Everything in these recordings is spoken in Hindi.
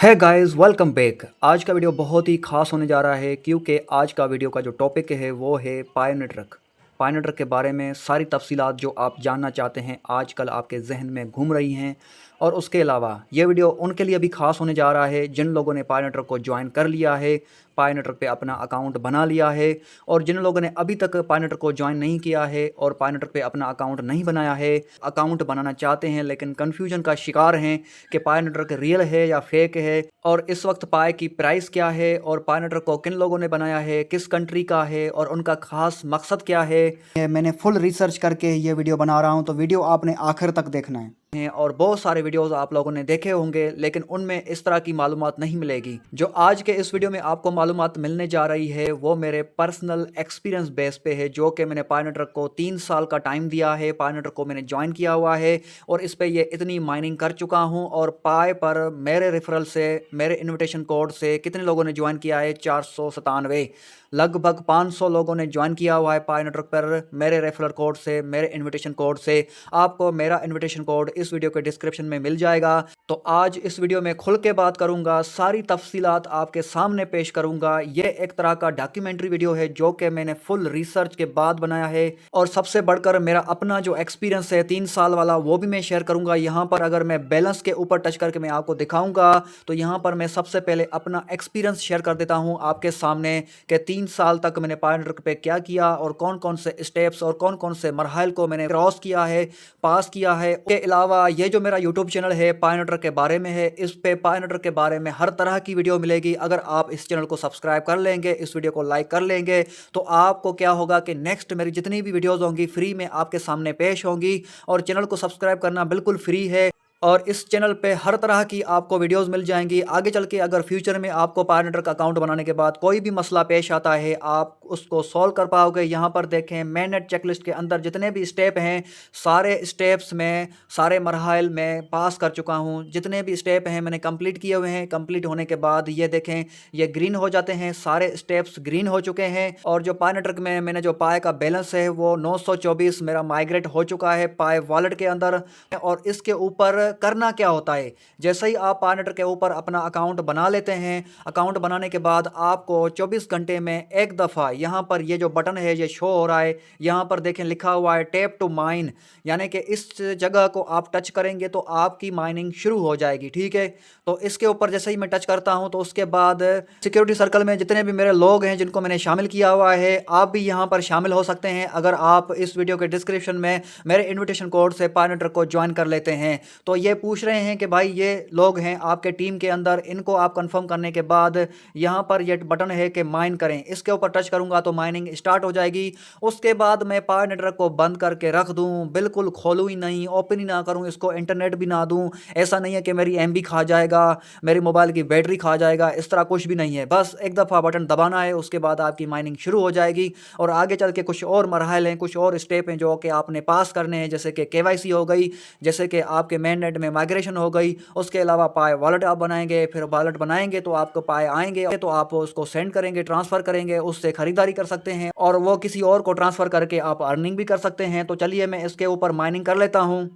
है गाइस, वेलकम बैक। आज का वीडियो बहुत ही खास होने जा रहा है क्योंकि आज का वीडियो का जो टॉपिक है वो है पायोनेट्रक। पायोनेट्रक के बारे में सारी तफसीलात जो आप जानना चाहते हैं आजकल आपके जहन में घूम रही हैं। और उसके अलावा ये वीडियो उनके लिए भी खास होने जा रहा है जिन लोगों ने पायोनेट्रक को ज्वाइन कर लिया है, पायोनेट्रक पे अपना अकाउंट बना लिया है, और जिन लोगों ने अभी तक पायोनेट्रक को ज्वाइन नहीं किया है और पायोनेट्रक पे अपना अकाउंट नहीं बनाया है, अकाउंट बनाना चाहते हैं लेकिन कन्फ्यूजन का शिकार हैं कि पायोनेट्रक रियल है या फेक है, और इस वक्त पाए की प्राइस क्या है, और पायोनेट्रक को किन लोगों ने बनाया है, किस कंट्री का है और उनका खास मकसद क्या है। मैंने फुल रिसर्च करके ये वीडियो बना रहा हूँ, तो वीडियो आपने आखिर तक देखना है। और बहुत सारे वीडियोस आप लोगों ने देखे होंगे लेकिन उनमें इस तरह की मालूमात नहीं मिलेगी। जो आज के इस वीडियो में आपको मालूमात मिलने जा रही है वो मेरे पर्सनल एक्सपीरियंस बेस पे है, जो कि मैंने पायोनेट्रक को 3 साल का टाइम दिया है। पायोनेट्रक को मैंने ज्वाइन किया हुआ है और इस पे ये इतनी माइनिंग कर चुका हूँ, और पाए पर मेरे रेफरल से, मेरे इन्विटेशन कोड से कितने लोगों ने ज्वाइन किया है? 497। लगभग 500 लोगों ने ज्वाइन किया हुआ है पायोनेट्रक पर मेरे रेफरल कोड से, मेरे इन्विटेशन कोड से। आपको मेरा इन्विटेशन कोड इस वीडियो के डिस्क्रिप्शन में मिल जाएगा। तो आज इस वीडियो में खुल के बात करूंगा, सारी तफसीलात आपके सामने पेश करूंगा। ये एक तरह का डॉक्यूमेंट्री वीडियो है जो कि मैंने फुल रिसर्च के बाद बनाया है, और सबसे बढ़कर मेरा अपना जो एक्सपीरियंस है 3 साल वाला वो भी मैं शेयर करूंगा। यहाँ पर अगर मैं बैलेंस के ऊपर टच करके मैं आपको दिखाऊंगा तो यहाँ पर मैं सबसे पहले अपना एक्सपीरियंस शेयर कर देता हूँ आपके सामने कि 3 साल तक मैंने पायोनेट्रक पे क्या किया और कौन कौन से स्टेप्स और कौन कौन से मरहल को मैंने क्रॉस किया है, पास किया है। उसके अलावा ये जो मेरा यूट्यूब चैनल है पायोनेट्रक के बारे में है, इस पे पायोनेट्रक के बारे में हर तरह की वीडियो मिलेगी। अगर आप इस चैनल को सब्सक्राइब कर लेंगे, इस वीडियो को लाइक कर लेंगे, तो आपको क्या होगा कि नेक्स्ट मेरी जितनी भी वीडियोस होंगी फ्री में आपके सामने पेश होंगी। और चैनल को सब्सक्राइब करना बिल्कुल फ्री है, और इस चैनल पे हर तरह की आपको वीडियोस मिल जाएंगी। आगे चल के अगर फ्यूचर में आपको पायोनेट्रक अकाउंट बनाने के बाद कोई भी मसला पेश आता है आप उसको सॉल्व कर पाओगे। यहाँ पर देखें, मैनेट चेकलिस्ट के अंदर जितने भी स्टेप हैं सारे स्टेप्स में, सारे मरहल में पास कर चुका हूँ। जितने भी स्टेप हैं मैंने कंप्लीट किए हुए हैं। कंप्लीट होने के बाद ये देखें, ये ग्रीन हो जाते हैं, सारे स्टेप्स ग्रीन हो चुके हैं। और जो पायोनेट्रक में मैंने जो पाए का बैलेंस है वो 924 मेरा माइग्रेट हो चुका है पाए वॉलेट के अंदर। और इसके ऊपर करना क्या होता है, जैसे ही आप पायोनेट्रक के ऊपर अपना अकाउंट बना लेते हैं, अकाउंट बनाने के बाद आपको 24 घंटे में एक दफ़ा यहाँ पर ये जो बटन है ये शो हो रहा है। यहाँ पर देखें लिखा हुआ है टैप टू माइन, यानी कि इस जगह को आप टच करेंगे तो आपकी माइनिंग शुरू हो जाएगी। ठीक है, तो इसके ऊपर जैसे ही मैं टच करता हूँ तो उसके बाद सिक्योरिटी सर्कल में जितने भी मेरे लोग हैं जिनको मैंने शामिल किया हुआ है, आप भी यहाँ पर शामिल हो सकते हैं अगर आप इस वीडियो के डिस्क्रिप्शन में मेरे इन्विटेशन कोड से पायोनेट्रक को ज्वाइन कर लेते हैं। तो ये पूछ रहे हैं कि भाई ये लोग हैं आपके टीम के अंदर, इनको आप कंफर्म करने के बाद यहाँ पर ये बटन है कि माइन करें, इसके ऊपर टच करूंगा तो माइनिंग स्टार्ट हो जाएगी। उसके बाद मैं पायोनेट्रक को बंद करके रख दूं, बिल्कुल खोलूं ही नहीं, ओपन ही ना करूं, इसको इंटरनेट भी ना दूं। ऐसा नहीं है कि मेरी एमबी खा जाएगा, मेरी मोबाइल की बैटरी खा जाएगा, इस तरह कुछ भी नहीं है। बस एक दफ़ा बटन दबाना है, उसके बाद आपकी माइनिंग शुरू हो जाएगी। और आगे चल के कुछ और मरहल हैं, कुछ और स्टेप हैं जो कि आपने पास करने हैं, जैसे कि केवाईसी हो गई, जैसे कि आपके मेन नेट में माइग्रेशन हो गई। उसके अलावा पाए वॉलेट आप बनाएंगे, फिर वॉलेट बनाएंगे तो आपको पाए आएंगे, तो आप उसको सेंड करेंगे, ट्रांसफ़र करेंगे, उससे खरीदारी कर सकते हैं और वो किसी और को ट्रांसफ़र करके आप अर्निंग भी कर सकते हैं। तो चलिए मैं इसके ऊपर माइनिंग कर लेता हूँ।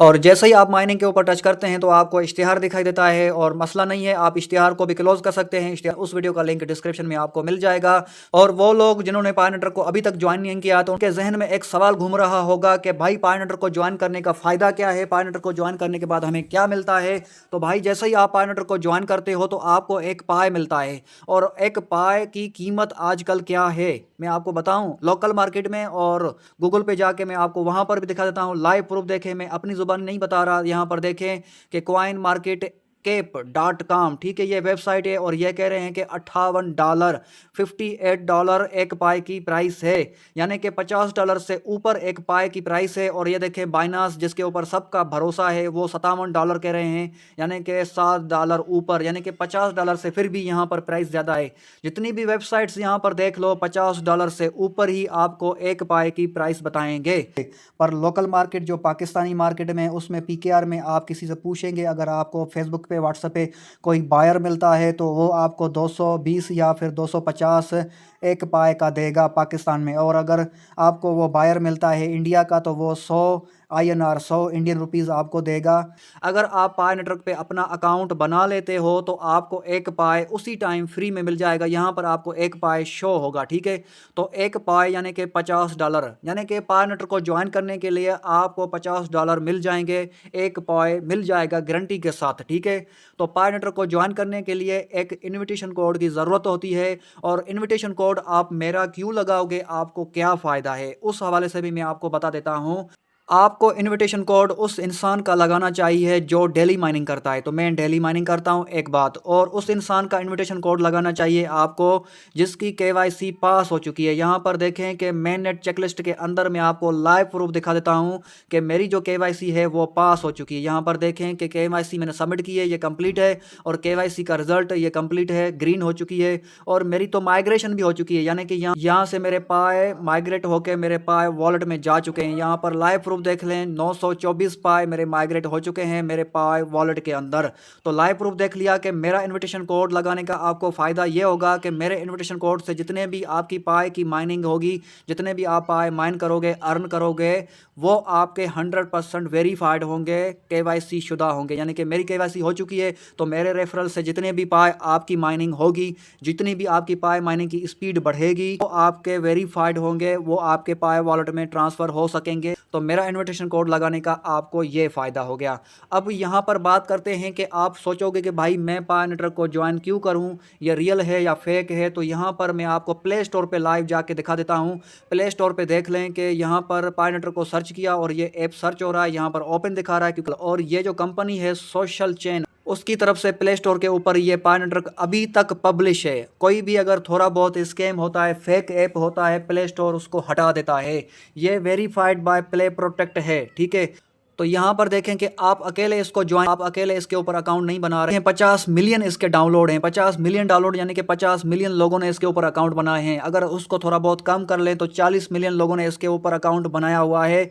और जैसे ही आप माइनिंग के ऊपर टच करते हैं तो आपको इश्तिहार दिखाई देता है, और मसला नहीं है, आप इश्तिहार को भी क्लोज कर सकते हैं। इश्तिहार उस वीडियो का लिंक डिस्क्रिप्शन में आपको मिल जाएगा। और वो लोग जिन्होंने पायोनेट्रक को अभी तक ज्वाइन नहीं किया तो उनके जहन में एक सवाल घूम रहा होगा कि भाई पायोनेट्रक को ज्वाइन करने का फ़ायदा क्या है, पायोनेट्रक को ज्वाइन करने के बाद हमें क्या मिलता है। तो भाई जैसे ही आप पायोनेट्रक को ज्वाइन करते हो तो आपको एक पाए मिलता है, और एक पाए की कीमत आजकल क्या है मैं आपको बताऊं, लोकल मार्केट में और गूगल पे जाके मैं आपको वहां पर भी दिखा देता हूं। लाइव प्रूफ देखें, मैं अपनी जुबान नहीं बता रहा, यहाँ पर देखें कि कॉइन मार्केट कैप.com, ठीक है, ये वेबसाइट है, और ये कह रहे हैं कि $58, $58 एक पाए की प्राइस है, यानी कि $50 से ऊपर एक पाए की प्राइस है। और ये देखें बाइनास जिसके ऊपर सबका भरोसा है वो $57 कह रहे हैं, यानी कि $7 ऊपर, यानी कि $50 से फिर भी यहाँ पर प्राइस ज़्यादा है। जितनी भी वेबसाइट्स यहाँ पर देख लो $50 से ऊपर ही आपको एक पाए की प्राइस बताएंगे। पर लोकल मार्केट जो पाकिस्तानी मार्केट में, उसमें पीकेआर में आप किसी से पूछेंगे, अगर आपको फेसबुक पे, व्हाट्सएप पे कोई बायर मिलता है तो वो आपको 220 या फिर 250 एक पाए का देगा पाकिस्तान में। और अगर आपको वो बायर मिलता है इंडिया का तो वो 100 INR 100 इंडियन रुपीज़ आपको देगा। अगर आप पाई नेटवर्क पे अपना अकाउंट बना लेते हो तो आपको एक पाई उसी टाइम फ्री में मिल जाएगा। यहाँ पर आपको एक पाई शो होगा, ठीक है। तो एक पाई यानी कि $50, यानी कि पाई नेटवर्क को ज्वाइन करने के लिए आपको $50 मिल जाएंगे। एक पाई मिल जाएगा गारंटी के साथ, ठीक है। तो पाई नेटवर्क को ज्वाइन करने के लिए एक इनविटेशन कोड की ज़रूरत होती है, और इनविटेशन कोड आप मेरा क्यों लगाओगे, आपको क्या फ़ायदा है, उस हवाले से भी मैं आपको बता देता हूँ। आपको इनविटेशन कोड उस इंसान का लगाना चाहिए जो डेली माइनिंग करता है। तो मैं डेली माइनिंग करता हूं, एक बात। और उस इंसान का इनविटेशन कोड लगाना चाहिए आपको जिसकी केवाईसी पास हो चुकी है। यहां पर देखें कि मेन नेट चेकलिस्ट के अंदर मैं आपको लाइव प्रूफ दिखा देता हूं कि मेरी जो केवाईसी है वो पास हो चुकी है। यहां पर देखें कि केवाईसी मैंने सबमिट की है, ये कंप्लीट है, और केवाईसी का रिजल्ट ये कंप्लीट है, ग्रीन हो चुकी है। और मेरी तो माइग्रेशन भी हो चुकी है, यानी कि यहाँ से मेरे पाए माइग्रेट होकर मेरे पाए वॉलेट में जा चुके हैं। यहाँ पर लाइव प्रूफ देख लें, 924 पाए मेरे माइग्रेट हो चुके हैं मेरे पाए वॉलेट के अंदर। तो लाइव प्रूफ देख लिया कि मेरा इनविटेशन कोड लगाने का आपको फ़ायदा ये होगा कि मेरे इनविटेशन कोड से जितने भी आपकी पाए की माइनिंग होगी, जितने भी आप पाए माइन करोगे, अर्न करोगे, वो आपके 100% वेरीफाइड होंगे, केवाईसी शुदा होंगे। यानी कि मेरी केवाईसी हो चुकी है, तो मेरे रेफरल से जितने भी पाए आपकी माइनिंग होगी, जितनी भी आपकी पाए माइनिंग की स्पीड बढ़ेगी, वो आपके वेरीफाइड होंगे, वो आपके पाए वॉलेट में ट्रांसफ़र हो सकेंगे। तो मेरा इनविटेशन कोड लगाने का आपको ये फ़ायदा हो गया। अब यहाँ पर बात करते हैं कि आप सोचोगे कि भाई मैं पाई नेटवर्क को ज्वाइन क्यों करूँ, ये रियल है या फेक है। तो यहाँ पर मैं आपको प्ले स्टोर पे लाइव जाके दिखा देता हूँ। प्ले स्टोर पे देख लें कि यहाँ पर पाई नेटवर्क को सर्च किया और ये ऐप सर्च हो रहा है, यहाँ पर ओपन दिखा रहा है क्योंकि, और ये जो कंपनी है सोशल चेन, उसकी तरफ से प्ले स्टोर के ऊपर ये पाई नेटवर्क अभी तक पब्लिश है। कोई भी अगर थोड़ा बहुत स्कैम होता है, फेक ऐप होता है, प्ले स्टोर उसको हटा देता है। ये वेरीफाइड बाय प्ले प्रोटेक्ट है, ठीक है। तो यहाँ पर देखें कि आप अकेले इसको ज्वाइन, आप अकेले इसके ऊपर अकाउंट नहीं बना रहे हैं। 50 मिलियन इसके डाउनलोड हैं, 50 मिलियन डाउनलोड, यानी कि 50 मिलियन लोगों ने इसके ऊपर अकाउंट बनाए हैं। अगर उसको थोड़ा बहुत कम कर लें तो 40 मिलियन लोगों ने इसके ऊपर अकाउंट बनाया हुआ है।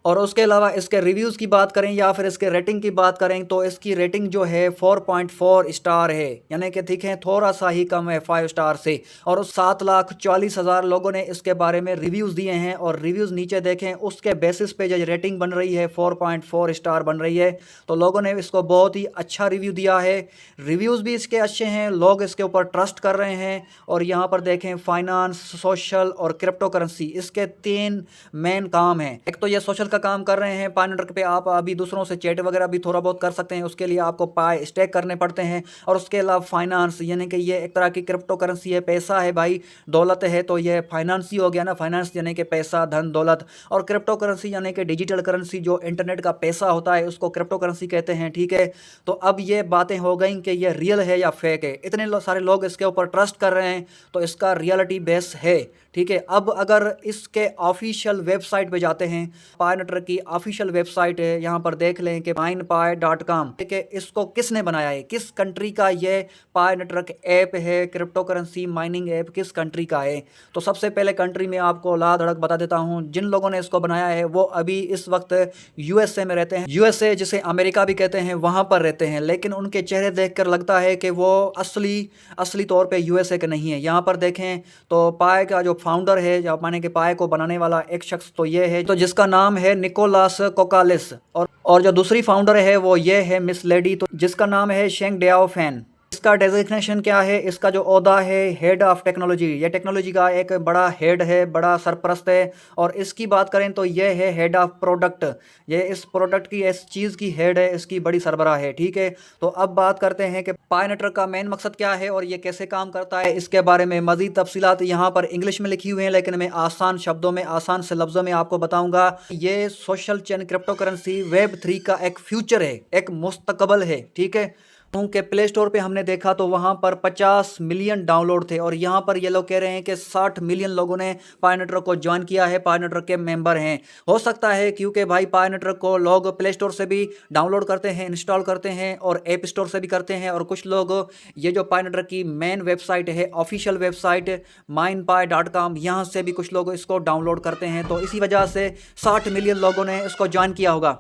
और उसके अलावा इसके रिव्यूज़ की बात करें या फिर इसके रेटिंग की बात करें तो इसकी रेटिंग जो है 4.4 स्टार है, यानी कि ठीक है, थोड़ा सा ही कम है 5 स्टार से। और उस 7,40,000 लोगों ने इसके बारे में रिव्यूज़ दिए हैं, और रिव्यूज़ नीचे देखें, उसके बेसिस पे जो रेटिंग बन रही है 4.4 स्टार बन रही है। तो लोगों ने इसको बहुत ही अच्छा रिव्यू दिया है, रिव्यूज़ भी इसके अच्छे हैं, लोग इसके ऊपर ट्रस्ट कर रहे हैं। और यहाँ पर देखें, फाइनेंस, सोशल और क्रिप्टो करेंसी, इसके 3 मेन काम हैं। एक तो ये सोशल का काम कर रहे हैं, पाई नेटवर्क पे आप अभी दूसरों से चैट वगैरह भी थोड़ा बहुत कर सकते हैं, उसके लिए आपको पाई स्टेक करने पड़ते हैं। और उसके अलावा फाइनेंस, यानी कि ये एक तरह की क्रिप्टो करेंसी है, पैसा है भाई, दौलत है, तो ये फाइनेंस ही हो गया ना। फाइनेंस यानी कि पैसा, धन, दौलत। और क्रिप्टो करेंसी यानी कि डिजिटल करेंसी, जो इंटरनेट का पैसा होता है, उसको क्रिप्टो करेंसी कहते हैं, ठीक है। तो अब ये बातें हो गई कि ये रियल है या फेक है। इतने सारे लोग इसके ऊपर ट्रस्ट कर रहे हैं, तो इसका रियलिटी बेस है, ठीक है। अब अगर इसके ऑफिशियल वेबसाइट पे जाते हैं, पाई नेटवर्क की ऑफिशियल वेबसाइट है, यहाँ पर देख लें कि minepi.com, ठीक है। इसको किसने बनाया है, किस कंट्री का ये पाई नेटवर्क ऐप है, क्रिप्टो करेंसी माइनिंग ऐप किस कंट्री का है। तो सबसे पहले कंट्री में आपको ला धड़क बता देता हूँ। जिन लोगों ने इसको बनाया है वो अभी इस वक्त USA में रहते हैं। USA जिसे अमेरिका भी कहते हैं, वहाँ पर रहते हैं। लेकिन उनके चेहरे देखकर लगता है कि वो असली तौर पे USA के नहीं है। यहाँ पर देखें तो पाई का जो फाउंडर है, जो माने कि पाई को बनाने वाला एक शख्स तो ये है, तो जिसका नाम है निकोलास कोकालिस। और जो दूसरी फाउंडर है वो ये है मिस लेडी, तो जिसका नाम है शेंग डेओफैन। इसका डेजिग्नेशन क्या है, इसका जो ओहदा है हेड ऑफ टेक्नोलॉजी, ये टेक्नोलॉजी का एक बड़ा हेड है, बड़ा सरपरस्त है। और इसकी बात करें तो ये है हेड ऑफ प्रोडक्ट, ये इस प्रोडक्ट की, इस चीज़ की हेड है, इसकी बड़ी सरबराह है, ठीक है। तो अब बात करते हैं कि पाई नेटवर्क का मेन मकसद क्या है और ये कैसे काम करता है। इसके बारे में मज़ीद तफसीलात यहाँ पर इंग्लिश में लिखी हुई हैं, लेकिन मैं आसान शब्दों में, आसान से लफ्ज़ों में आपको बताऊँगा। ये social chain crypto currency Web3 का एक फ्यूचर है, एक मुस्तकबल है, ठीक है। क्योंकि प्ले स्टोर पे हमने देखा तो वहाँ पर 50 मिलियन डाउनलोड थे, और यहाँ पर ये लोग कह रहे हैं कि 60 मिलियन लोगों ने पाई नेटवर्क को ज्वाइन किया है, पाई नेटवर्क के मेंबर हैं। हो सकता है क्योंकि भाई पाई नेटवर्क को लोग प्ले स्टोर से भी डाउनलोड करते हैं, इंस्टॉल करते हैं, और ऐप स्टोर से भी करते हैं। और कुछ लोग ये जो पाई नेटवर्क की मेन वेबसाइट है, ऑफिशियल वेबसाइट minepi.com, यहाँ से भी कुछ लोग इसको डाउनलोड करते हैं। तो इसी वजह से 60 मिलियन लोगों ने इसको ज्वाइन किया होगा।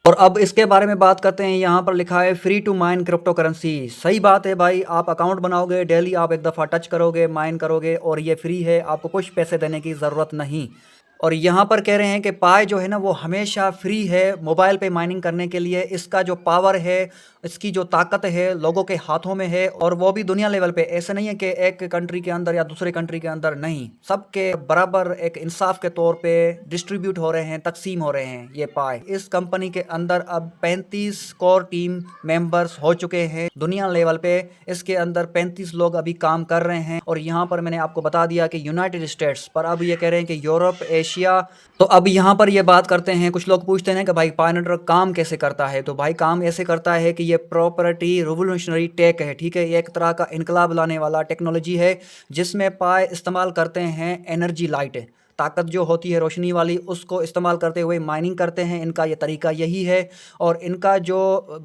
और अब इसके बारे में बात करते हैं। यहाँ पर लिखा है free to mine crypto currency. सही बात है भाई, आप अकाउंट बनाओगे, डेली आप एक दफ़ा टच करोगे, माइन करोगे, और ये फ्री है, आपको कुछ पैसे देने की ज़रूरत नहीं। और यहाँ पर कह रहे हैं कि पाई जो है ना वो हमेशा फ्री है मोबाइल पे माइनिंग करने के लिए। इसका जो पावर है, इसकी जो ताकत है लोगों के हाथों में है, और वो भी दुनिया लेवल पे। ऐसे नहीं है कि एक कंट्री के अंदर या दूसरे कंट्री के अंदर, नहीं, सबके बराबर एक इंसाफ के तौर पे डिस्ट्रीब्यूट हो रहे हैं, तकसीम हो रहे हैं ये पाई। इस कंपनी के अंदर अब 35 कोर टीम मेंबर्स हो चुके हैं दुनिया लेवल पे। इसके अंदर 35 लोग अभी काम कर रहे हैं। और यहाँ पर मैंने आपको बता दिया कि यूनाइटेड स्टेट्स, पर अब ये कह रहे हैं कि यूरोप, एशिया। तो अब यहाँ पर ये बात करते हैं, कुछ लोग पूछते हैं कि भाई पाई नेटवर्क काम कैसे करता है। तो भाई काम ऐसे करता है कि ये प्रॉपर्टी रिवोल्यूशनरी टेक है, ठीक है। ये एक तरह का इनकलाब लाने वाला टेक्नोलॉजी है, जिसमें पाई इस्तेमाल करते हैं एनर्जी लाइट, ताकत जो होती है रोशनी वाली, उसको इस्तेमाल करते हुए माइनिंग करते हैं। इनका ये तरीका यही है। और इनका जो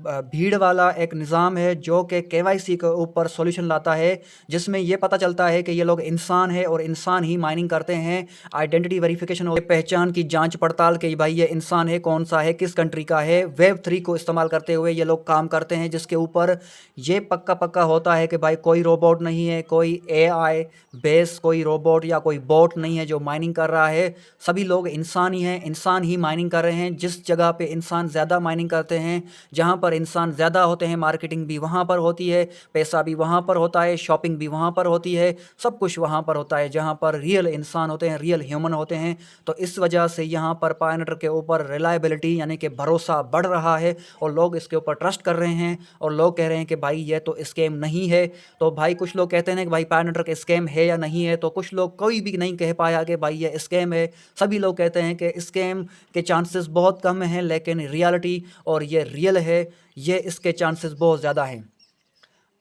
भीड़ वाला एक निज़ाम है जो कि केवाईसी के ऊपर सॉल्यूशन लाता है, जिसमें ये पता चलता है कि ये लोग इंसान है और इंसान ही माइनिंग करते हैं। आइडेंटिटी वेरिफिकेशन, पहचान की जांच पड़ताल कि भाई ये इंसान है, कौन सा है, किस कंट्री का है। वेब 3 को इस्तेमाल करते हुए ये लोग काम करते हैं, जिसके ऊपर ये पक्का पक्का होता है कि भाई कोई रोबोट नहीं है, कोई AI बेस कोई रोबोट या कोई बॉट नहीं है जो माइनिंग कर रहा है। सभी लोग इंसान ही हैं, इंसान ही माइनिंग कर रहे हैं। जिस जगह पे इंसान ज़्यादा माइनिंग करते हैं, जहाँ पर इंसान ज़्यादा होते हैं, मार्केटिंग भी वहाँ पर होती है, पैसा भी वहाँ पर होता है, शॉपिंग भी वहाँ पर होती है, सब कुछ वहाँ पर होता है जहाँ पर रियल इंसान होते हैं, रियल ह्यूमन होते हैं। तो इस वजह से यहाँ पर पाई नेटवर्क के ऊपर रिलायबिलिटी यानी कि भरोसा बढ़ रहा है, और लोग इसके ऊपर ट्रस्ट कर रहे हैं। और लोग कह रहे हैं कि भाई ये तो स्कैम नहीं है। तो भाई कुछ लोग कहते हैं कि भाई पाई नेटवर्क स्कैम है या नहीं है, तो कुछ लोग, कोई भी नहीं कह पाया कि भाई ये स्कैम है। सभी लोग कहते हैं कि स्कैम के चांसेस बहुत कम हैं, लेकिन रियलिटी और ये रियल है, ये इसके चांसेस बहुत ज़्यादा हैं।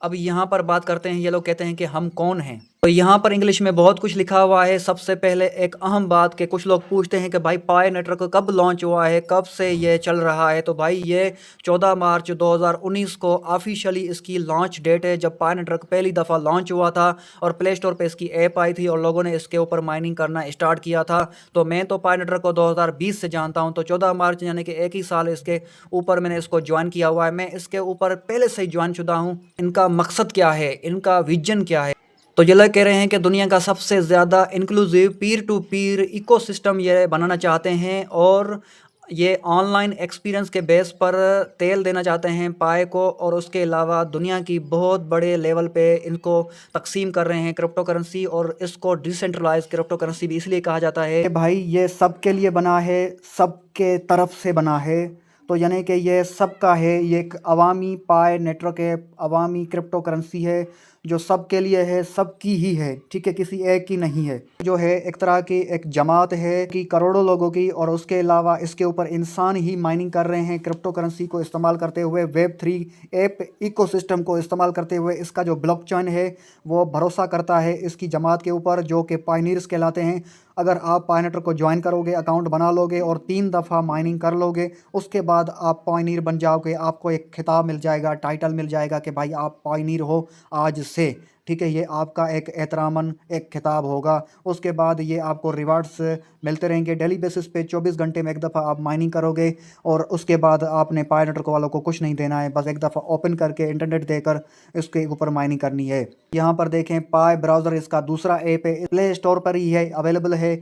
अब यहाँ पर बात करते हैं, ये लोग कहते हैं कि हम कौन हैं। तो यहाँ पर इंग्लिश में बहुत कुछ लिखा हुआ है। सबसे पहले एक अहम बात कि कुछ लोग पूछते हैं कि भाई पाई नेटवर्क कब लॉन्च हुआ है, कब से ये चल रहा है। तो भाई ये 14 मार्च 2019 को ऑफिशियली इसकी लॉन्च डेट है, जब पाई नेटवर्क पहली दफ़ा लॉन्च हुआ था और प्ले स्टोर पे इसकी ऐप आई थी और लोगों ने इसके ऊपर माइनिंग करना स्टार्ट किया था। तो मैं तो पाई नेटवर्क को 2020 से जानता हूँ, तो 14 मार्च यानी कि एक ही साल इसके ऊपर मैंने इसको ज्वाइन किया हुआ है। मैं इसके ऊपर पहले से ही ज्वाइन शुदा हूँ। इनका मकसद क्या है, इनका विजन क्या है। तो ये लोग कह रहे हैं कि दुनिया का सबसे ज़्यादा inclusive Pir to Pir ecosystem ये बनाना चाहते हैं, और ये ऑनलाइन एक्सपीरियंस के बेस पर तेल देना चाहते हैं पाई को। और उसके अलावा दुनिया की बहुत बड़े लेवल पे इनको तकसीम कर रहे हैं क्रिप्टो करेंसी, और इसको डिसेंट्रलाइज क्रिप्टो करेंसी भी इसलिए कहा जाता है कि भाई ये सबके लिए बना है, सबके तरफ से बना है। तो यानी कि ये सबका है, ये एक अवामी पाई नेटवर्क है, अवामी क्रिप्टो करेंसी है जो सबके लिए है, सबकी ही है, ठीक है, किसी एक की नहीं है। जो है एक तरह की एक जमात है कि करोड़ों लोगों की। और उसके अलावा इसके ऊपर इंसान ही माइनिंग कर रहे हैं क्रिप्टो करेंसी को इस्तेमाल करते हुए, वेब 3 ऐप इकोसिस्टम को इस्तेमाल करते हुए। इसका जो ब्लॉकचेन है वो भरोसा करता है इसकी जमात के ऊपर, जो कि पायनियर्स कहलाते हैं। अगर आप पाई नेटवर्क को ज्वाइन करोगे, अकाउंट बना लोगे और 3 दफ़ा माइनिंग कर लोगे, उसके बाद आप पायनियर बन जाओगे। आपको एक खिताब मिल जाएगा, टाइटल मिल जाएगा कि भाई आप पायनियर हो आज से, ठीक है। ये आपका एक एहतरामन एक खिताब होगा। उसके बाद ये आपको रिवार्ड्स मिलते रहेंगे डेली बेसिस पे। 24 घंटे में एक दफ़ा आप माइनिंग करोगे, और उसके बाद आपने पाई नेटवर्क वालों को कुछ नहीं देना है, बस एक दफ़ा ओपन करके इंटरनेट देकर इसके ऊपर माइनिंग करनी है। यहाँ पर देखें, पाई ब्राउज़र इसका दूसरा ऐप है, प्ले स्टोर पर ही है, अवेलेबल है।